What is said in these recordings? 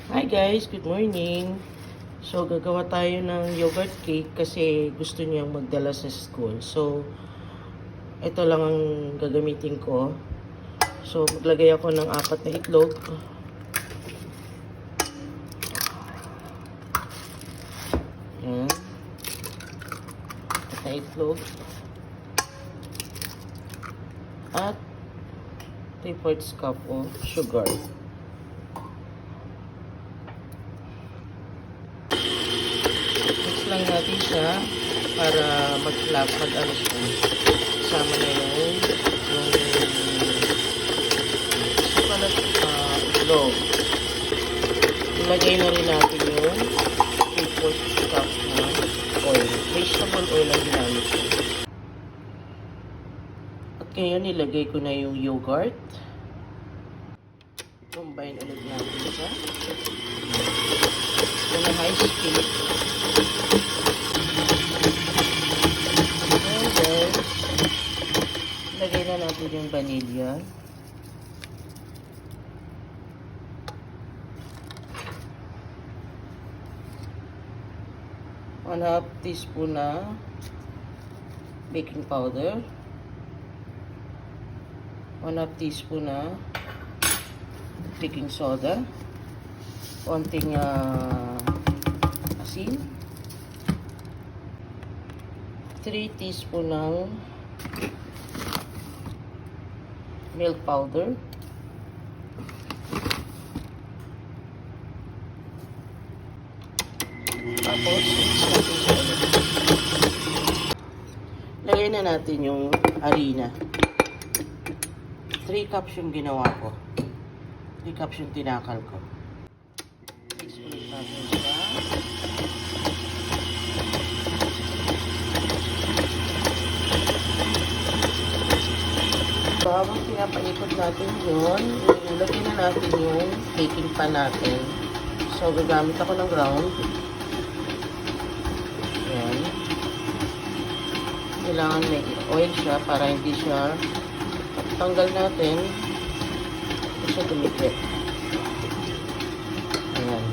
Hi guys, good morning. So gagawa tayo ng yogurt cake kasi gusto niyang magdala sa school. So ito lang ang gagamitin ko. So maglagay ako ng 4 na itlog. Yan. 4 na itlog. At 3/4 cup of sugar. Lang natin siya para mag-ano siya. Kasama na yung sukalat itlog. Ilagay na rin natin yung 3/4 cup na oil. Vegetable oil ang ginamit ko. At ngayon ilagay ko na yung yogurt. Combine ulit natin siya. Na high speed. And then, lagay na natin yung vanilla. One half teaspoon na baking powder. 1/2 teaspoon na baking soda. Konting asin. 3 teaspoon ng milk powder. Tapos, lagyan na natin yung harina. 3 cups yung ginawa ko. 3 cups yung tinakal ko. Ulit natin siya. So, habang pinapaikot natin yun, ilagay na natin yung baking pan natin. So, gagamit ako ng ground. Ayan. Kailangan may oil siya para hindi siya tanggal natin. Hindi siya dumikit. Ayan.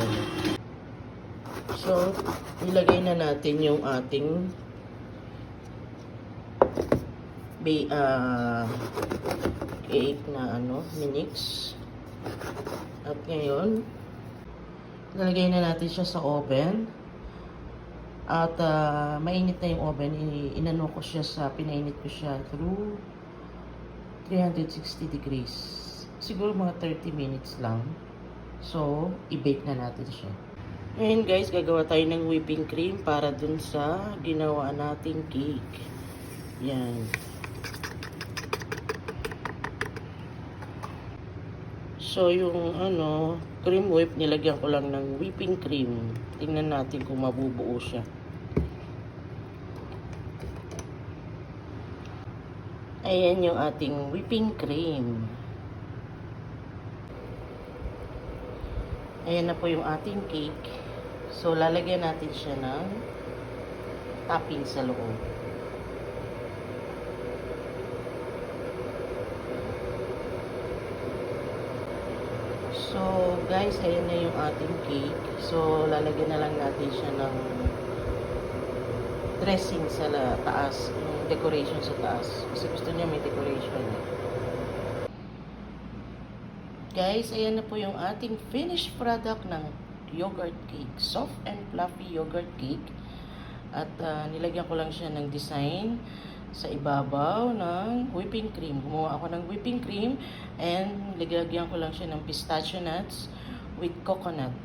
So, ilagay na natin yung ating cake na minix. At ngayon, lalagay na natin siya sa oven. At mainit na yung oven. Inano ko siya pinainit ko siya through 360 degrees. Siguro mga 30 minutes lang. So, i-bake na natin siya. Ngayon guys, gagawa tayo ng whipping cream para dun sa ginawa nating cake. Yan. So, yung cream whip, nilagyan ko lang ng whipping cream. Tingnan natin kung mabubuo siya. Ayan yung ating whipping cream. Ayan na po yung ating cake. So, lalagyan natin siya ng topping sa loob. So, guys, ayan na yung ating cake. So, lalagyan na lang natin siya ng dressing sa taas, yung decoration sa taas. Kasi gusto niya may decoration. Guys, ayan na po yung ating finished product ng yogurt cake. Soft and fluffy yogurt cake. At nilagyan ko lang siya ng design sa ibabaw ng whipping cream. Gumawa ako ng whipping cream and nilagyan ko lang siya ng pistachio nuts with coconut.